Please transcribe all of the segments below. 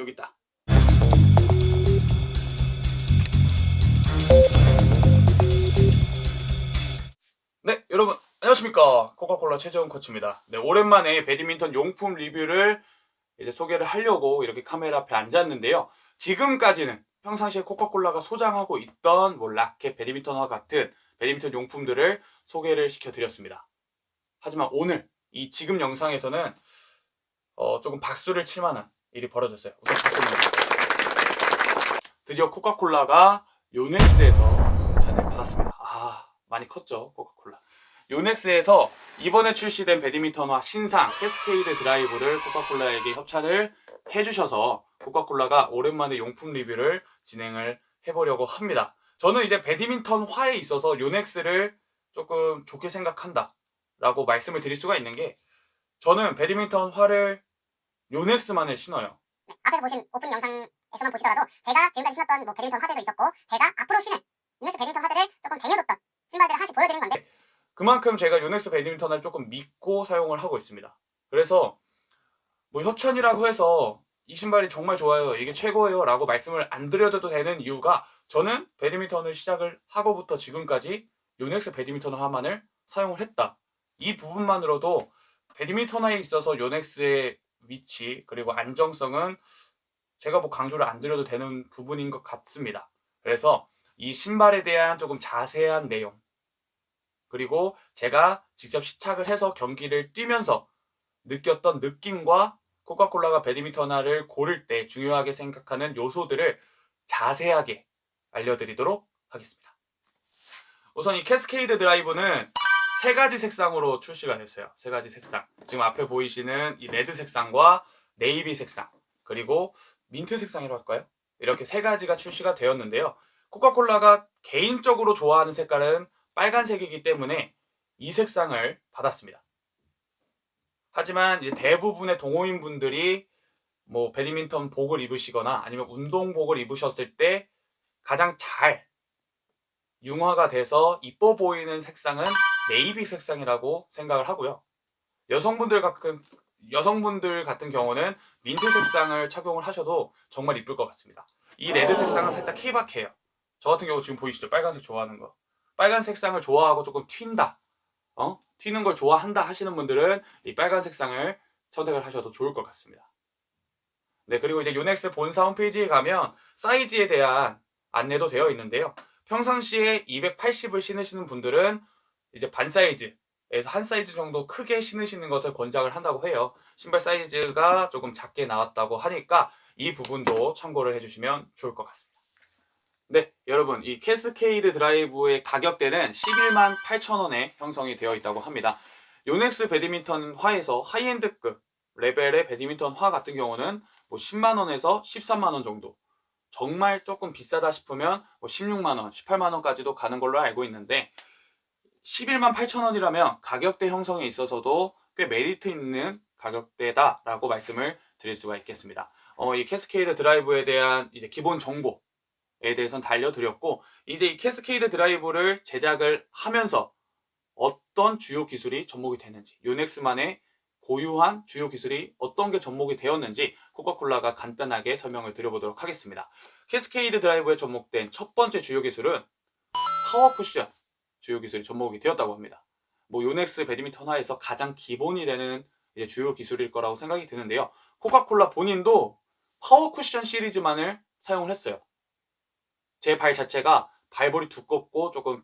여기 있다. 네, 여러분 안녕하십니까. 코카콜라 최재훈 코치입니다. 네, 오랜만에 배드민턴 용품 리뷰를 이제 소개를 하려고 이렇게 카메라 앞에 앉았는데요. 지금까지는 평상시에 코카콜라가 소장하고 있던 뭐 라켓, 배드민턴과 같은 배드민턴 용품들을 소개를 시켜드렸습니다. 하지만 오늘 이 지금 영상에서는 조금 박수를 칠 만한 일이 벌어졌어요. 우선 박수입니다. 드디어 코카콜라가 요넥스에서 찬을 받았습니다. 많이 컸죠, 코카콜라. 요넥스에서 이번에 출시된 배드민턴화 신상 캐스케이드 드라이브를 코카콜라에게 협찬을 해주셔서 코카콜라가 오랜만에 용품 리뷰를 진행을 해보려고 합니다. 저는 이제 배드민턴화에 있어서 요넥스를 조금 좋게 생각한다 라고 말씀을 드릴 수가 있는 게, 저는 배드민턴화를 요넥스만을 신어요. 네, 앞에서 보신 오프닝 영상에서만 보시더라도 제가 지금까지 신었던 뭐 배드민턴 화들도 있었고, 제가 앞으로 신을 요넥스 배드민턴 화들을 조금 쟁여뒀던 신발들을 하나씩 보여드리는 건데, 그만큼 제가 요넥스 배드민턴을 조금 믿고 사용을 하고 있습니다. 그래서 뭐 협찬이라고 해서 이 신발이 정말 좋아요, 이게 최고예요 라고 말씀을 안 드려도 되는 이유가, 저는 배드민턴을 시작을 하고부터 지금까지 요넥스 배드민턴 화만을 사용을 했다. 이 부분만으로도 배드민턴화에 있어서 요넥스의 위치 그리고 안정성은 제가 뭐 강조를 안 드려도 되는 부분인 것 같습니다. 그래서 이 신발에 대한 조금 자세한 내용, 그리고 제가 직접 시착을 해서 경기를 뛰면서 느꼈던 느낌과 코카콜라가 배드민턴화를 고를 때 중요하게 생각하는 요소들을 자세하게 알려드리도록 하겠습니다. 우선 이 캐스케이드 드라이브는 세 가지 색상으로 출시가 됐어요. 세 가지 색상. 지금 앞에 보이시는 이 레드 색상과 네이비 색상, 그리고 민트 색상이라고 할까요? 이렇게 세 가지가 출시가 되었는데요. 코카콜라가 개인적으로 좋아하는 색깔은 빨간색이기 때문에 이 색상을 받았습니다. 하지만 이제 대부분의 동호인 분들이 뭐 배드민턴 복을 입으시거나 아니면 운동복을 입으셨을 때 가장 잘 융화가 돼서 이뻐 보이는 색상은 네이비 색상이라고 생각을 하고요. 여성분들 같은 경우는 민트 색상을 착용을 하셔도 정말 이쁠 것 같습니다. 이 레드 색상은 살짝 케바케예요. 저 같은 경우 지금 보이시죠? 빨간색 좋아하는 거. 빨간 색상을 좋아하고 조금 튄다, 튀는 걸 좋아한다 하시는 분들은 이 빨간 색상을 선택을 하셔도 좋을 것 같습니다. 네, 그리고 이제 요넥스 본사 홈페이지에 가면 사이즈에 대한 안내도 되어 있는데요. 평상시에 280을 신으시는 분들은 이제 반 사이즈에서 한 사이즈 정도 크게 신으시는 것을 권장을 한다고 해요. 신발 사이즈가 조금 작게 나왔다고 하니까 이 부분도 참고를 해주시면 좋을 것 같습니다. 네, 여러분, 이 캐스케이드 드라이브의 가격대는 11만 8천원에 형성이 되어 있다고 합니다. 요넥스 배드민턴 화에서 하이엔드급 레벨의 배드민턴 화 같은 경우는 뭐 10만원에서 13만원 정도, 정말 조금 비싸다 싶으면 뭐 16만원, 18만원까지도 가는 걸로 알고 있는데, 11만 8천원이라면 가격대 형성에 있어서도 꽤 메리트 있는 가격대다라고 말씀을 드릴 수가 있겠습니다. 이 캐스케이드 드라이브에 대한 이제 기본 정보에 대해서는 알려드렸고, 이제 이 캐스케이드 드라이브를 제작을 하면서 어떤 주요 기술이 접목이 되는지, 요넥스만의 고유한 주요 기술이 어떤 게 접목이 되었는지 코카콜라가 간단하게 설명을 드려보도록 하겠습니다. 캐스케이드 드라이브에 접목된 첫 번째 주요 기술은 파워 쿠션 주요 기술이 접목이 되었다고 합니다. 뭐 요넥스 배드민턴화에서 가장 기본이 되는 이제 주요 기술일 거라고 생각이 드는데요. 코카콜라 본인도 파워 쿠션 시리즈만을 사용을 했어요. 제 발 자체가 발볼이 두껍고 조금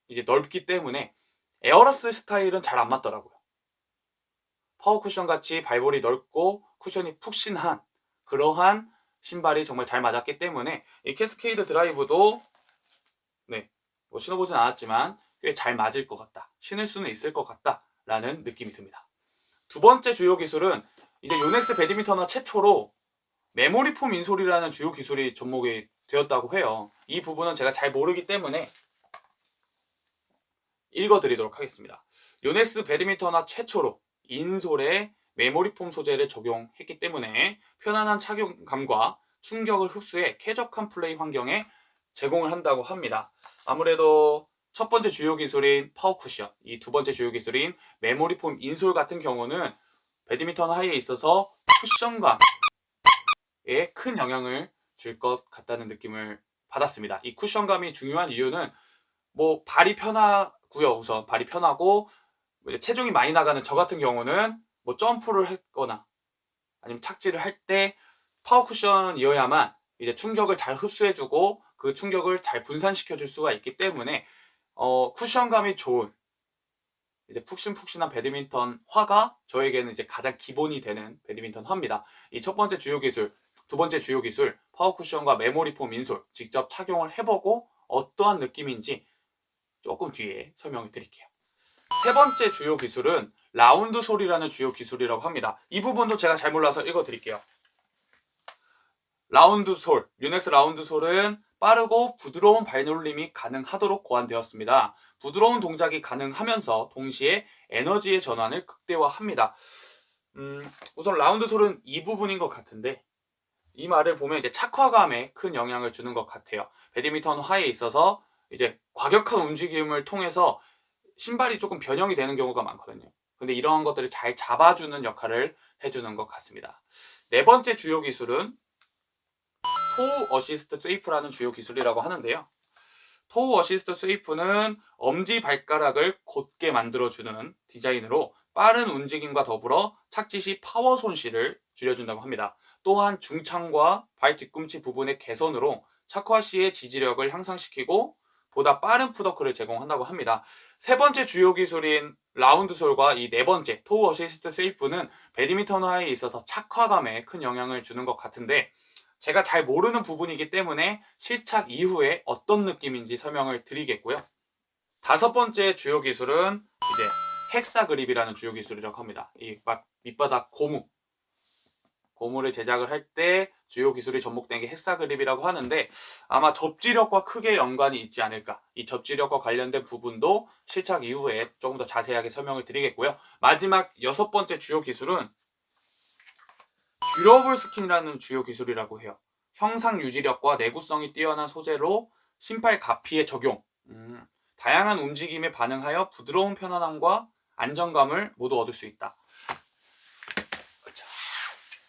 이제 넓기 때문에 에어러스 스타일은 잘 안 맞더라고요. 파워 쿠션 같이 발볼이 넓고 쿠션이 푹신한 그러한 신발이 정말 잘 맞았기 때문에 이 캐스케이드 드라이브도 뭐 신어보진 않았지만 꽤 잘 맞을 것 같다, 신을 수는 있을 것 같다 라는 느낌이 듭니다. 두 번째 주요 기술은 이제 요넥스 배드민턴화 최초로 메모리 폼 인솔이라는 주요 기술이 접목이 되었다고 해요. 이 부분은 제가 잘 모르기 때문에 읽어드리도록 하겠습니다. 요넥스 배드민턴화 최초로 인솔에 메모리 폼 소재를 적용했기 때문에 편안한 착용감과 충격을 흡수해 쾌적한 플레이 환경에 제공을 한다고 합니다. 아무래도 첫 번째 주요 기술인 파워 쿠션, 이 두 번째 주요 기술인 메모리 폼 인솔 같은 경우는 배드민턴 하이에 있어서 쿠션감, 큰 영향을 줄 것 같다는 느낌을 받았습니다. 이 쿠션감이 중요한 이유는 뭐 발이 편하고요. 우선 발이 편하고 이제 체중이 많이 나가는 저 같은 경우는 뭐 점프를 했거나 아니면 착지를 할 때 파워 쿠션이어야만 이제 충격을 잘 흡수해주고 그 충격을 잘 분산시켜줄 수가 있기 때문에 쿠션감이 좋은 이제 푹신푹신한 배드민턴 화가 저에게는 이제 가장 기본이 되는 배드민턴 화입니다. 이 첫 번째 주요 기술, 두 번째 주요 기술 파워 쿠션과 메모리 폼 인솔 직접 착용을 해보고 어떠한 느낌인지 조금 뒤에 설명을 드릴게요. 세 번째 주요 기술은 라운드 솔이라는 주요 기술이라고 합니다. 이 부분도 제가 잘 몰라서 읽어 드릴게요. 라운드 솔, 유넥스 라운드 솔은 빠르고 부드러운 발놀림이 가능하도록 고안되었습니다. 부드러운 동작이 가능하면서 동시에 에너지의 전환을 극대화합니다. 우선 라운드 솔은 이 부분인 것 같은데 이 말을 보면 이제 착화감에 큰 영향을 주는 것 같아요. 배드민턴 화에 있어서 이제 과격한 움직임을 통해서 신발이 조금 변형이 되는 경우가 많거든요. 근데 이런 것들을 잘 잡아주는 역할을 해주는 것 같습니다. 네 번째 주요 기술은 토우 어시스트 스위프라는 주요 기술이라고 하는데요. 토우 어시스트 스위프는 엄지 발가락을 곧게 만들어주는 디자인으로 빠른 움직임과 더불어 착지 시 파워 손실을 줄여준다고 합니다. 또한 중창과 발 뒤꿈치 부분의 개선으로 착화 시의 지지력을 향상시키고 보다 빠른 풋워크를 제공한다고 합니다. 세 번째 주요 기술인 라운드 솔과 이 네 번째 토우 어시스트 스위프는 배드민턴 화에 있어서 착화감에 큰 영향을 주는 것 같은데 제가 잘 모르는 부분이기 때문에 실착 이후에 어떤 느낌인지 설명을 드리겠고요. 다섯 번째 주요 기술은 이제 헥사 그립이라는 주요 기술이라고 합니다. 이 밑바닥 고무를 제작을 할 때 주요 기술이 접목된 게 헥사 그립이라고 하는데 아마 접지력과 크게 연관이 있지 않을까. 이 접지력과 관련된 부분도 실착 이후에 조금 더 자세하게 설명을 드리겠고요. 마지막 여섯 번째 주요 기술은 듀러블 스킨이라는 주요 기술이라고 해요. 형상 유지력과 내구성이 뛰어난 소재로 신발 가피에 적용. 다양한 움직임에 반응하여 부드러운 편안함과 안정감을 모두 얻을 수 있다.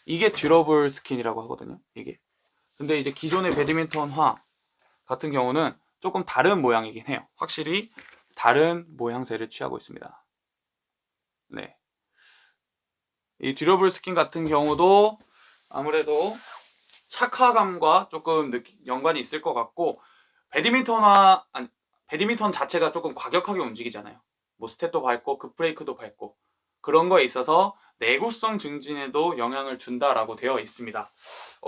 이게 듀러블 스킨이라고 하거든요. 이게. 근데 이제 기존의 배드민턴 화 같은 경우는 조금 다른 모양이긴 해요. 확실히 다른 모양새를 취하고 있습니다. 네. 이 듀러블 스킨 같은 경우도 아무래도 착화감과 조금 연관이 있을 것 같고 배드민턴 자체가 조금 과격하게 움직이잖아요. 뭐 스텝도 밟고 급브레이크도 밟고 그런 거에 있어서 내구성 증진에도 영향을 준다라고 되어 있습니다.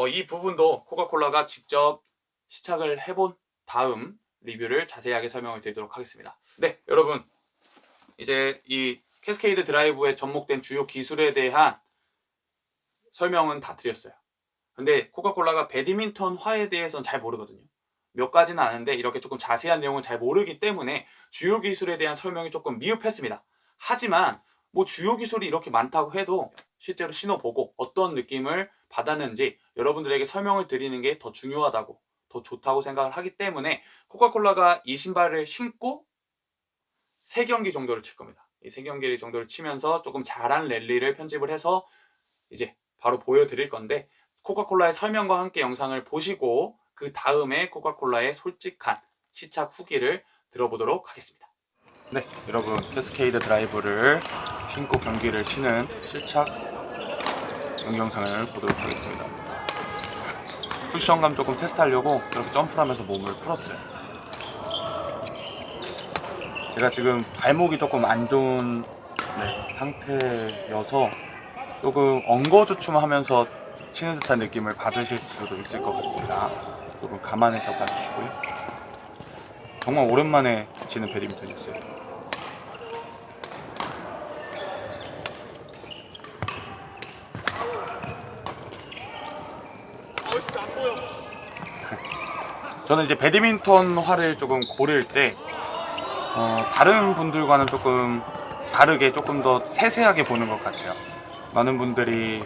이 부분도 코카콜라가 직접 시착을 해본 다음 리뷰를 자세하게 설명을 드리도록 하겠습니다. 네, 여러분 이제 이 캐스케이드 드라이브에 접목된 주요 기술에 대한 설명은 다 드렸어요. 근데 코카콜라가 배드민턴 화에 대해서는 잘 모르거든요. 몇 가지는 아는데 이렇게 조금 자세한 내용은 잘 모르기 때문에 주요 기술에 대한 설명이 조금 미흡했습니다. 하지만 뭐 주요 기술이 이렇게 많다고 해도 실제로 신어보고 어떤 느낌을 받았는지 여러분들에게 설명을 드리는 게 더 중요하다고 더 좋다고 생각을 하기 때문에 코카콜라가 이 신발을 신고 3경기 정도를 칠 겁니다. 이 3경기 정도를 치면서 조금 잘한 랠리를 편집을 해서 이제 바로 보여드릴 건데 코카콜라의 설명과 함께 영상을 보시고 그 다음에 코카콜라의 솔직한 시착 후기를 들어보도록 하겠습니다. 네, 여러분 캐스케이드 드라이브를 신고 경기를 치는 실착 영상을 보도록 하겠습니다. 쿠션감 조금 테스트하려고 이렇게 점프를 하면서 몸을 풀었어요. 제가 지금 발목이 조금 안 좋은 상태여서 조금 엉거주춤하면서 치는 듯한 느낌을 받으실 수도 있을 것 같습니다. 조금 감안해서 봐주시고요. 정말 오랜만에 치는 배드민턴이었어요. 저는 이제 배드민턴 화를 조금 고를 때 다른 분들과는 조금 다르게 조금 더 세세하게 보는 것 같아요. 많은 분들이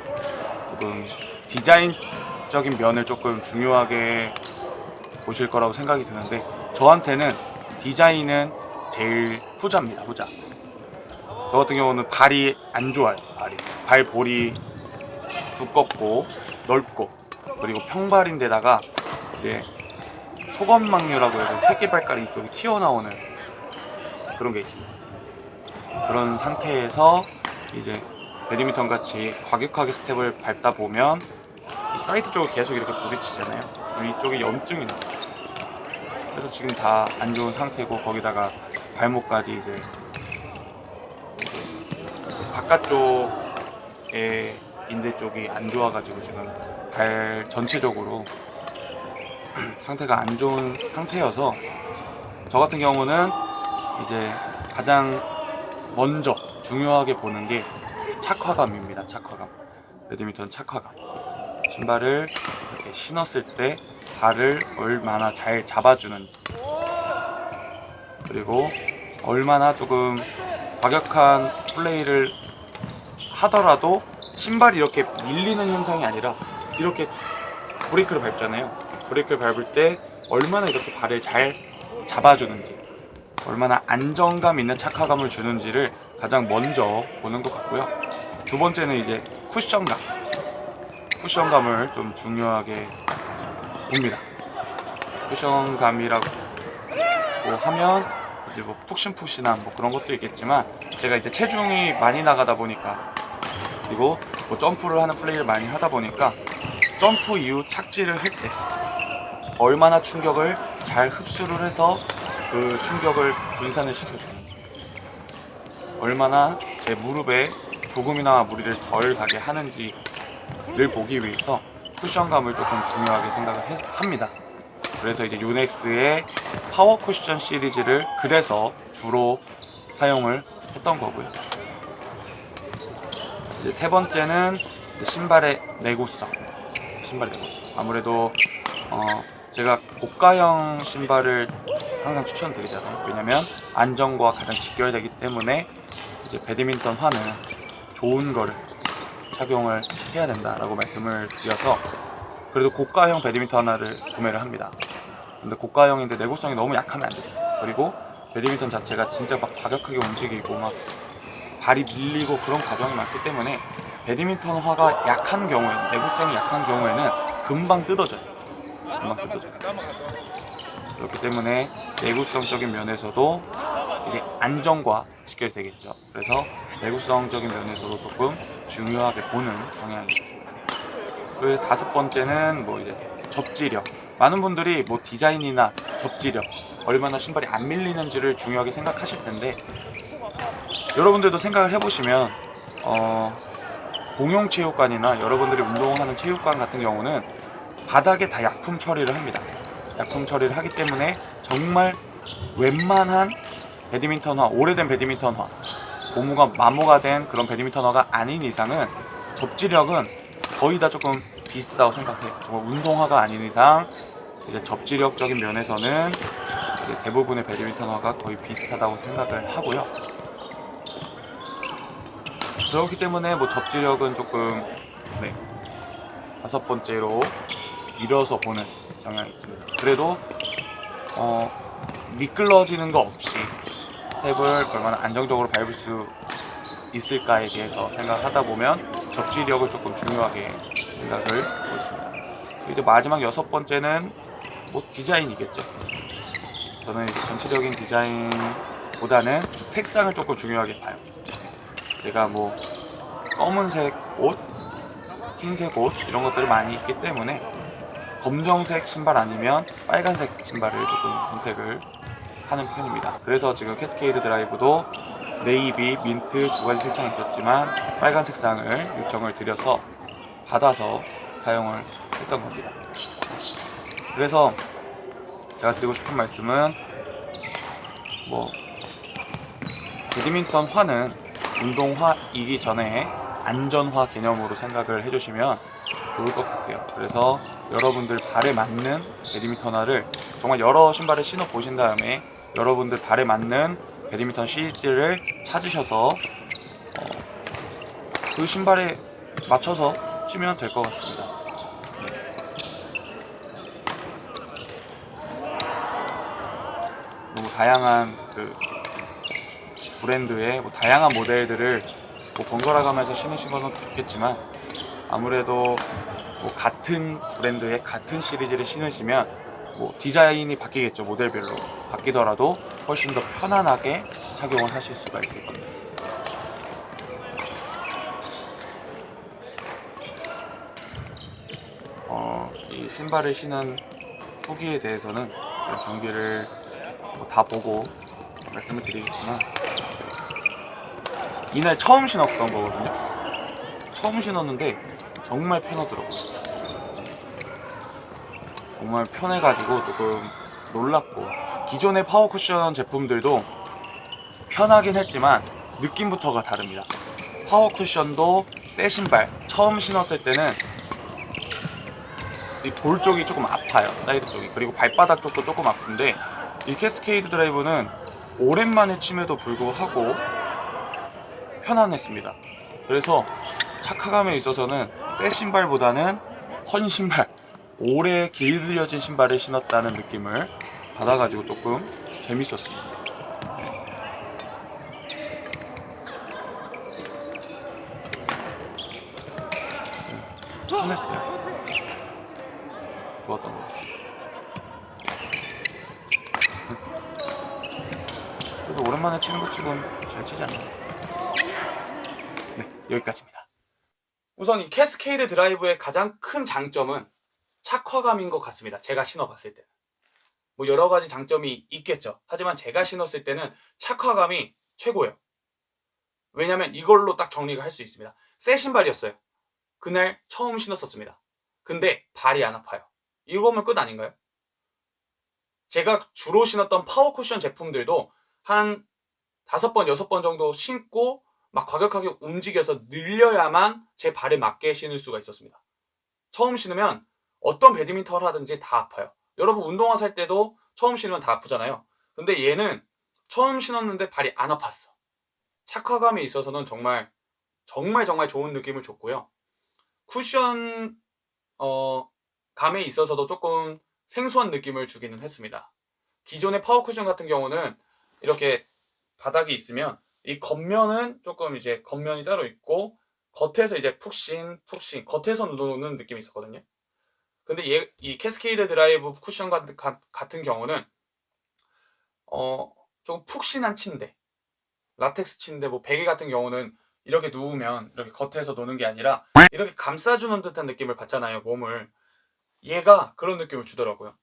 조금 디자인적인 면을 조금 중요하게 보실 거라고 생각이 드는데 저한테는 디자인은 제일 후자입니다. 후자. 저 같은 경우는 발이 안 좋아요. 발볼이 두껍고 넓고 그리고 평발인데다가 이제 소건막류라고 해서 새끼발가락이 이쪽이 튀어나오는 그런 게 있습니다. 그런 상태에서 이제 배드민턴 같이 과격하게 스텝을 밟다 보면 이 사이드 쪽을 계속 이렇게 부딪히잖아요. 그럼 이쪽에 염증이 나요. 그래서 지금 다 안 좋은 상태고, 거기다가 발목까지 이제 바깥쪽에 인대 쪽이 안 좋아가지고 지금 발 전체적으로 상태가 안 좋은 상태여서, 저 같은 경우는 이제 가장 먼저 중요하게 보는 게 착화감입니다. 착화감. 배드민턴 착화감. 신발을 이렇게 신었을 때 발을 얼마나 잘 잡아주는지, 그리고 얼마나 조금 과격한 플레이를 하더라도 신발이 이렇게 밀리는 현상이 아니라 이렇게 브레이크를 밟잖아요. 브레이크를 밟을 때 얼마나 이렇게 발을 잘 잡아주는지, 얼마나 안정감 있는 착화감을 주는지를 가장 먼저 보는 것 같고요. 두 번째는 이제 쿠션감을 좀 중요하게 봅니다. 쿠션감이라고 하면 이제 뭐 푹신푹신한 뭐 그런 것도 있겠지만, 제가 이제 체중이 많이 나가다 보니까, 그리고 뭐 점프를 하는 플레이를 많이 하다 보니까 점프 이후 착지를 할 때 얼마나 충격을 잘 흡수를 해서 그 충격을 분산을 시켜주는지, 얼마나 제 무릎에 조금이나마 무리를 덜 가게 하는지를 보기 위해서 쿠션감을 조금 중요하게 생각을 합니다. 그래서 이제 요넥스의 파워 쿠션 시리즈를 그래서 주로 사용을 했던 거고요. 이제 세 번째는 신발의 내구성. 아무래도 제가 고가형 신발을 항상 추천드리잖아요. 왜냐면 안전과 가장 직결되기 때문에 이제 배드민턴 화는 좋은 거를 착용을 해야 된다라고 말씀을 드려서, 그래도 고가형 배드민턴 하나를 구매를 합니다. 근데 고가형인데 내구성이 너무 약하면 안 되죠. 그리고 배드민턴 자체가 진짜 막 과격하게 움직이고 막 발이 밀리고 그런 과정이 많기 때문에 배드민턴 화가 약한 경우에, 내구성이 약한 경우에는 금방 뜯어져요. 그렇기 때문에 내구성적인 면에서도 이제 안정과 직결이 되겠죠. 그래서 내구성적인 면에서도 조금 중요하게 보는 경향이 있습니다. 그 다섯 번째는 뭐 이제 접지력. 많은 분들이 뭐 디자인이나 접지력, 얼마나 신발이 안 밀리는지를 중요하게 생각하실 텐데, 여러분들도 생각을 해보시면 공용 체육관이나 여러분들이 운동하는 체육관 같은 경우는 바닥에 다 약품 처리를 합니다. 약품 처리를 하기 때문에 정말 웬만한 배드민턴화, 오래된 배드민턴화, 고무가 마모가 된 그런 배드민턴화가 아닌 이상은 접지력은 거의 다 조금 비슷하다고 생각해요. 정말 운동화가 아닌 이상 이제 접지력적인 면에서는 이제 대부분의 배드민턴화가 거의 비슷하다고 생각을 하고요. 그렇기 때문에 뭐 접지력은 조금 다섯 번째로 밀어서 보는 경향이 있습니다. 그래도 미끌러지는 거 없이 스텝을 얼마나 안정적으로 밟을 수 있을까에 대해서 생각을 하다 보면 접지력을 조금 중요하게 생각을 하고 있습니다. 이제 마지막 여섯 번째는 뭐 디자인이겠죠. 저는 이제 전체적인 디자인보다는 색상을 조금 중요하게 봐요. 제가 뭐 검은색 옷, 흰색 옷 이런 것들이 많이 있기 때문에 검정색 신발 아니면 빨간색 신발을 조금 선택을 하는 편입니다. 그래서 지금 캐스케이드 드라이브도 네이비, 민트 두 가지 색상이 있었지만 빨간 색상을 요청을 드려서 받아서 사용을 했던 겁니다. 그래서 제가 드리고 싶은 말씀은 뭐 배드민턴 화는 운동화이기 전에 안전화 개념으로 생각을 해주시면 좋을 것 같아요. 그래서 여러분들 발에 맞는 배드민턴화를 정말 여러 신발을 신어 보신 다음에 여러분들 발에 맞는 배드민턴 시리즈를 찾으셔서 그 신발에 맞춰서 치면 될 것 같습니다. 너무 다양한 그 브랜드의 뭐 다양한 모델들을 뭐 번갈아 가면서 신으시면 좋겠지만, 아무래도 뭐 같은 브랜드의 같은 시리즈를 신으시면 뭐 디자인이 바뀌겠죠. 모델별로 바뀌더라도 훨씬 더 편안하게 착용을 하실 수가 있을 겁니다. 이 신발을 신은 후기에 대해서는 경기를 다 보고 말씀을 드리겠지만, 이날 처음 신었던 거거든요. 처음 신었는데 정말 편하더라고요. 정말 편해가지고 조금 놀랐고, 기존의 파워 쿠션 제품들도 편하긴 했지만 느낌부터가 다릅니다. 파워 쿠션도 새 신발 처음 신었을 때는 이 볼 쪽이 조금 아파요. 사이드 쪽이. 그리고 발바닥 쪽도 조금 아픈데, 이 캐스케이드 드라이브는 오랜만에 침에도 불구하고 편안했습니다. 그래서 착화감에 있어서는 새 신발보다는 헌 신발, 오래 길들여진 신발을 신었다는 느낌을 받아가지고 조금 재밌었습니다. 편했어요. 좋았던 것 같아요. 그래도 오랜만에 치는 것 치곤 잘 치지 않나요? 네, 여기까지입니다. 우선 이 캐스케이드 드라이브의 가장 큰 장점은 착화감인 것 같습니다. 제가 신어봤을 때는. 뭐 여러 가지 장점이 있겠죠. 하지만 제가 신었을 때는 착화감이 최고예요. 왜냐면 이걸로 딱 정리가 할 수 있습니다. 새 신발이었어요. 그날 처음 신었었습니다. 근데 발이 안 아파요. 이거면 끝 아닌가요? 제가 주로 신었던 파워 쿠션 제품들도 한 5번, 6번 정도 신고 막 과격하게 움직여서 늘려야만 제 발에 맞게 신을 수가 있었습니다. 처음 신으면 어떤 배드민턴을 하든지 다 아파요. 여러분 운동화 살 때도 처음 신으면 다 아프잖아요. 근데 얘는 처음 신었는데 발이 안 아팠어. 착화감에 있어서는 정말 좋은 느낌을 줬고요. 쿠션 감에 있어서도 조금 생소한 느낌을 주기는 했습니다. 기존의 파워 쿠션 같은 경우는 이렇게 바닥이 있으면 이 겉면은 조금 이제 겉면이 따로 있고 겉에서 이제 푹신 겉에서 노는 느낌이 있었거든요. 근데 이 캐스케이드 드라이브 쿠션 같은 경우는 조금 푹신한 침대, 라텍스 침대, 뭐 베개 같은 경우는 이렇게 누우면 이렇게 겉에서 노는 게 아니라 이렇게 감싸주는 듯한 느낌을 받잖아요, 몸을. 얘가 그런 느낌을 주더라고요.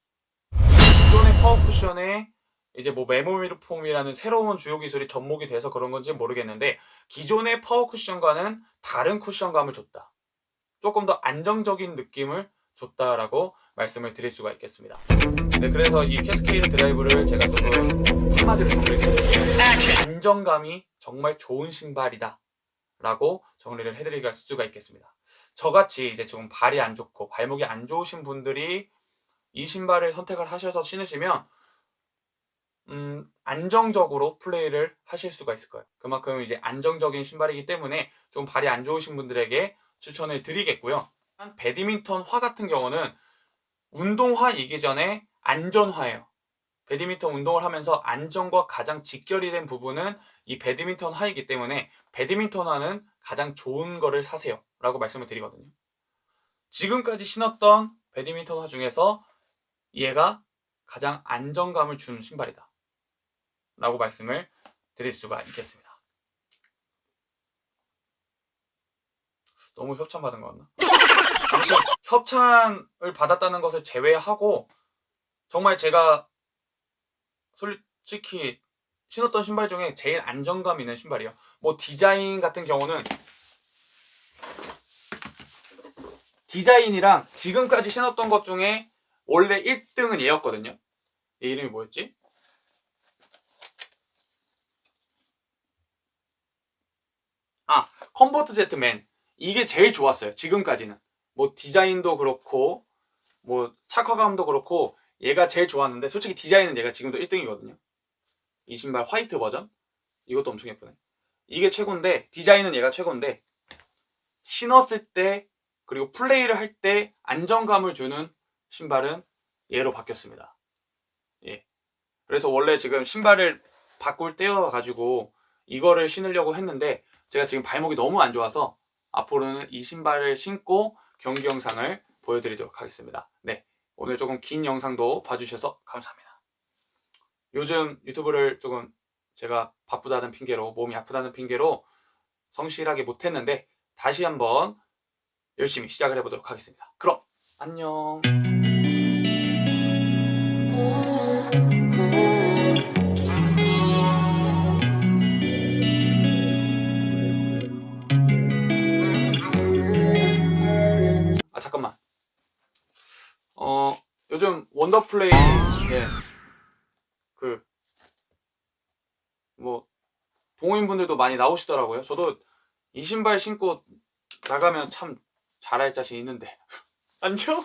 기존의 파워 쿠션에 이제 뭐 메모리 폼이라는 새로운 주요 기술이 접목이 돼서 그런 건지 모르겠는데, 기존의 파워 쿠션과는 다른 쿠션감을 줬다. 조금 더 안정적인 느낌을 줬다라고 말씀을 드릴 수가 있겠습니다. 네, 그래서 이 캐스케이드 드라이브를 제가 조금 한마디로 정리해드릴게요. 안정감이 정말 좋은 신발이다 라고 정리를 해드릴 수가 있겠습니다. 저같이 이제 지금 발이 안 좋고 발목이 안 좋으신 분들이 이 신발을 선택을 하셔서 신으시면 안정적으로 플레이를 하실 수가 있을 거예요. 그만큼 이제 안정적인 신발이기 때문에 좀 발이 안 좋으신 분들에게 추천을 드리겠고요. 배드민턴화 같은 경우는 운동화이기 전에 안전화예요. 배드민턴 운동을 하면서 안전과 가장 직결이 된 부분은 이 배드민턴화이기 때문에 배드민턴화는 가장 좋은 거를 사세요 라고 말씀을 드리거든요. 지금까지 신었던 배드민턴화 중에서 얘가 가장 안정감을 주는 신발이다 라고 말씀을 드릴 수가 있겠습니다. 너무 협찬받은 것 같나? 아무튼 협찬을 받았다는 것을 제외하고 정말 제가 솔직히 신었던 신발 중에 제일 안정감 있는 신발이에요. 뭐 디자인 같은 경우는 디자인이랑 지금까지 신었던 것 중에 원래 1등은 얘였거든요. 얘 이름이 뭐였지? 컴포트 제트맨. 이게 제일 좋았어요. 지금까지는. 뭐 디자인도 그렇고 뭐 착화감도 그렇고 얘가 제일 좋았는데, 솔직히 디자인은 얘가 지금도 1등이거든요. 이 신발 화이트 버전. 이것도 엄청 예쁘네. 이게 최고인데, 디자인은 얘가 최고인데, 신었을 때 그리고 플레이를 할 때 안정감을 주는 신발은 얘로 바뀌었습니다. 예. 그래서 원래 지금 신발을 바꿀 때여가지고 이거를 신으려고 했는데, 제가 지금 발목이 너무 안 좋아서 앞으로는 이 신발을 신고 경기 영상을 보여드리도록 하겠습니다. 네, 오늘 조금 긴 영상도 봐주셔서 감사합니다. 요즘 유튜브를 조금 제가 바쁘다는 핑계로, 몸이 아프다는 핑계로 성실하게 못했는데 다시 한번 열심히 시작을 해보도록 하겠습니다. 그럼 안녕. 아 잠깐만. 요즘 원더플레이 뭐 동호인분들도 많이 나오시더라고요. 저도 이 신발 신고 나가면 참 잘할 자신 있는데. 안녕.